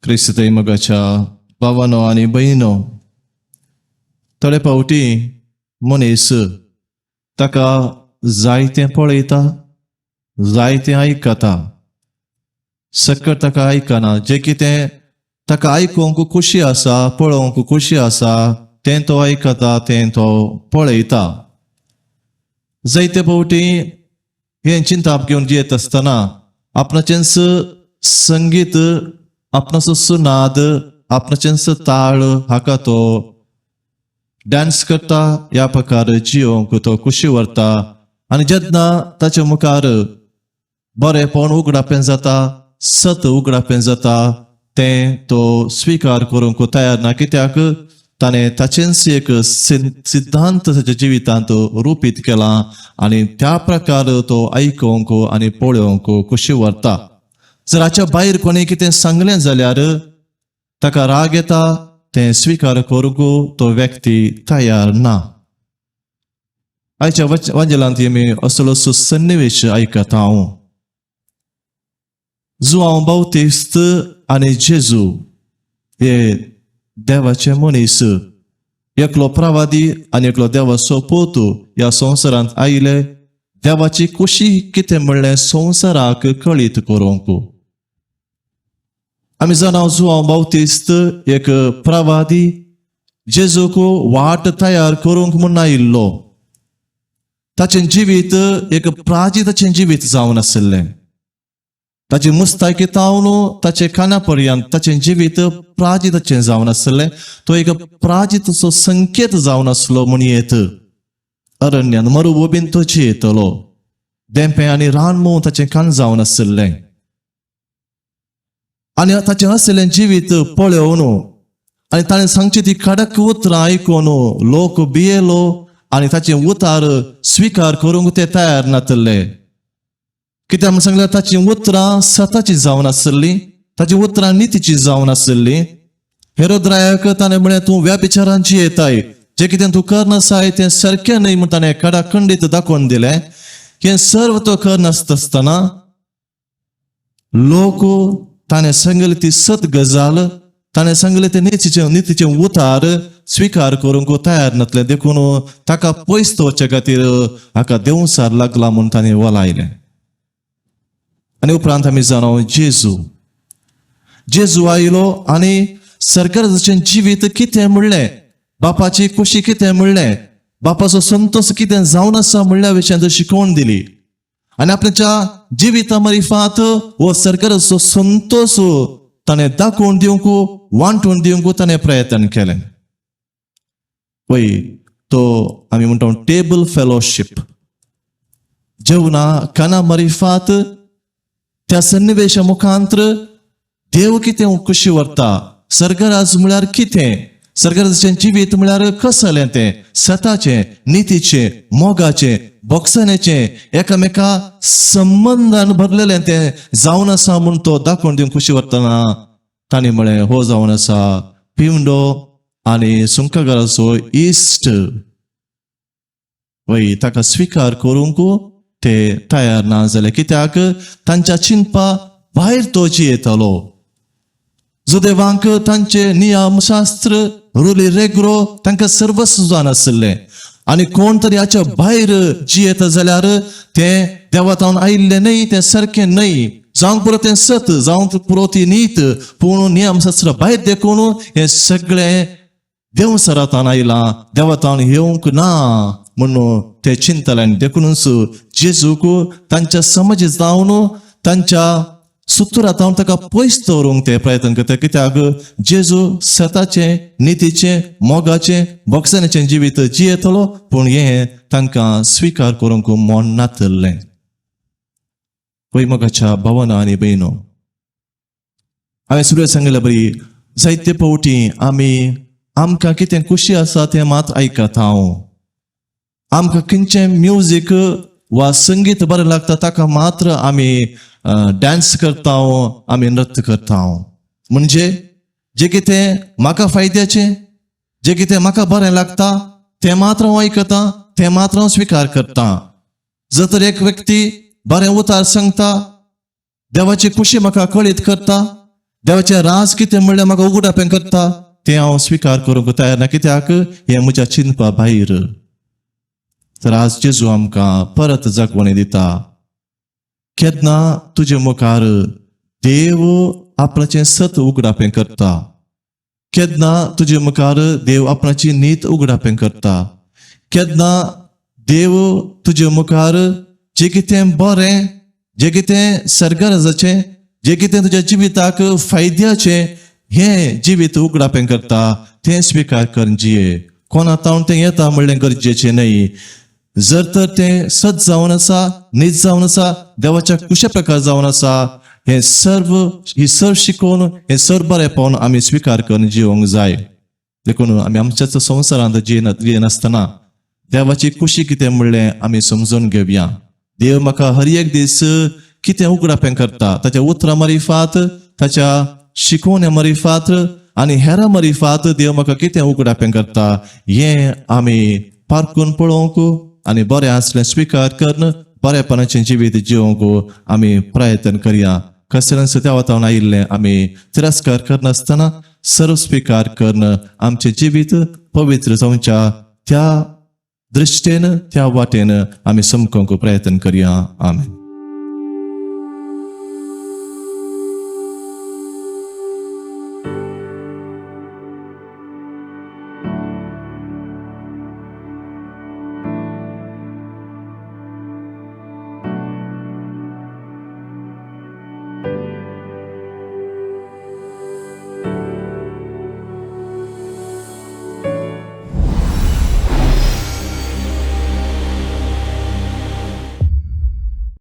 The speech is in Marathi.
क्रिस्तई मगाच्या भावांनो आणि बहिणो, थोडे फावटी मनीस ताका जायतें पळयता, जायतें आयकता, सकट ताका आयकना. जे कितें ताका आयकूंक खुशी आसा, पळोवंक खुशी आसा, तें तो आयकता, तें तो पळयता. जायते फावटी हे चिंताप घेवन जियेत आसतना आपणाचेंच संगीत, आपणाचो सुनाद, आपणाचेंच ताळ हाका तो डान्स करता, ह्या प्रकार जियोंक तो खुशी व्हरता. आनी जेन्ना ताच्या मुखार बरेपण उगडापें जाता, सत उगडापें जाता, तें तो स्वीकार करूंक तयार ना. कित्याक ताणें ताचेंच एक सिद्धांत ताच्या जिवितांत रुपीत केला आनी त्या प्रकार तो आयकूंक आनी पळोवंक खुशी व्हरता. जर हाच्या भायर कोणी कितें सांगलें जाल्यार ताका राग येता, तें स्वीकार करूंक तो व्यक्ती तयार ना. आयच्या वांजेलांत आमी असलोसो सन्निवेश आयकता हांव. जुआंव बावतिस्त आनी जेजू हे देवाचे मनीस, एकलो प्रवादी आनी एकलो देवाचो पूत ह्या संवसारांत आयले देवाची खुशी कितें म्हणलें संवसाराक कळीत करूंक. आमी जाणां जुआंव बावतिस्त एक प्रवादी जेजूक वाट तयार करूंक म्हूण आयिल्लो. ताचें जिवीत एक प्राजिताचें जिवीत जावन आशिल्लें. ताची मुस्तायकितावन ताचे काना पर्यंत ताचें जिवीत प्राजिताचें जावन आशिल्लें. तो एक प्राजिताचो संकेत जावन आसलो म्हणयेत. अरण्यान मरुभुमीन तो जियेतलो. देंपें आनी रानमोव ताचें कान जावन आशिल्लें. आनी ताचें आशिल्लें जिवीत पळोवन आनी ताणें सांगची ती कडक उतरां आयकून लोक भियेलो आनी ताचें उतार स्वीकार करूंक ते तयार नासले. कित्याक म्हण सांगल्यार ताची उतरां सताची जावन आसली, ताची उतरां नितीची जावन आसली. हेरोद रायाक ताणें म्हळें तूं व्यभिचारान जियेताय, जे कितें तूं करनासाय तें सारकें न्हय म्हूण ताणें कडाखंडीत दाखोवन दिलें. हें सर्व तो करनासतना लोक ताणें सांगली ती सत गजाल, ताणें सांगलें तें नितीचें उतार स्वीकार करूंक तयार नासले. देखून ताका पयस दवरचे खातीर हाका देंवसार लागला म्हूण ताणें वलायलें. आनी उपरांत आमी जाणो जेजू आयलो आनी सरकाराचें जिवीत कितें म्हणलें, बापाची खुशी कितें म्हणलें, बापाचो संतोष कितें जावन आसा म्हणल्या विशयान शिकोवन दिली. आनी आपल्याच्या जिविता मार्फत हो सरकाराचो संतोष ताणें दाखोवन दिवंक, वांटून दिवंक ताणें प्रयत्न केलें. पळय, तो आमी म्हणटा टेबल फेलोशीप, जेवणा काना मार्फत त्या सन्निवेशा मुखांतर देव कितें खुशी व्हरता. सरकाराज म्हळ्यार कितें, सरकाराचें जिवीत म्हळ्यार कसलें तें सताचें, नितीचें, मोगाचें, बोगसण्याचें, एकामेका संबंधान भरलेलें तें जावन आसा म्हूण तो दाखोवन दिवंक खुशी व्हरतना ताणें म्हळें हो जावन आसा पिवंडो आनी सुंकागाराचो इश्ट. वय ताका स्वीकार करूंक ते तयार ना जाले. कित्याक तांच्या चिंतपा भायर तो जियेतलो. जो देवांक तांचे नियम शास्त्र रुली रेग्रो तांकां सर्वस्व जावन आसलें. आनी कोण तरी हाच्या भायर जियेता जाल्यार तें देवातावन आयिल्लें न्हय, तें सारकें न्हय. जावंक पुरो तें सत, जावंक पुरो ती नीत, पूण नियमशास्त्र भायर देखून हें सगळें देंवसरांतान आयलां, देवातावन येवंक ना म्हणून ते चिंतलें. देखूनच जेजूक तांच्या समज जावन तांच्या सुतरांतावन ताका पयस दवरूंक ते प्रयत्न करता. कित्याक जेजू सताचें, नितीचें, मोगाचें, बोगसण्याचें जिवीत जियेतलो, पूण हें तांकां स्वीकार करूंक मोन नासलें. पळय मोगाच्या भावांनो आनी भयणो, हांवें सुरवेक सांगलें बरी, जायते फावटी आमकां कितें खुशी आसा तें मात आयकता हांव. आमकां खंयचें म्युजीक वा संगीत बरें लागता ताका मात्र आमी डान्स करता, आमी नृत्य करता. म्हणजे जे कितें म्हाका फायद्याचें, जे कितें म्हाका बरें लागता तें मात्र हांव आयकता, तें मात्र हांव स्वीकार करता. जर तर एक व्यक्ती बरें उतार सांगता, देवाची खुशी म्हाका कळीत करता, देवाचें राज कितें म्हणल्यार म्हाका उगडापें करता तें हांव स्विकार करूंक तयार ना, कित्याक हें म्हज्या चिंतपा भायर. तर आज जेजू आमकां परत जगवणी दिता. केन्ना तुजे मुखार देव आपणाचें सत उगडापें करता. केन्ना तुजे मुखार देव आपणाची नीत उगडापें करता. केन्ना देव तुजे मुखार जें कितें बरें, जें कितें सर्गराजाचें, जें कितें तुज्या जिविताक फायद्याचें हें जिवीत उगडापें करता तें स्विकार करून जिये. कोणा तावन तें येता म्हणलें गरजेचें न्हय. जर तर तें सत जावन आसा, नीत जावन आसा, देवाच्या कुशा प्रकार जावन आसा, ही सर्व शिकोवन हें सर्व बरेंपण आमी स्विकार करून जिवंक जाय. देखून आमी आमच्याच संवसारांत जियेनासतना देवाची खुशी कितें म्हणलें आमी समजून घेवया. देव म्हाका हर एक दीस कितें उगडापें करता ताच्या उतरां मरिफात, ताच्या शिकोवण्या मरिफात आनी हेरां मरिफात देव म्हाका कितें उगडापें करता हें आमी पारखून पळोवंक आनी बरें आसलें स्विकार करून बरेपणाचें जिवीत जिवंक आमी प्रयत्न करया. कसलें सुद्दां वतावन आयिल्लें आमी तिरस्कार करनासतना सर्व स्विकार करून आमचें जिवीत पवित्र जावच्या त्या दृश्टेन त्या वाटेन आमी समकोवंक प्रयत्न करया. आमेन.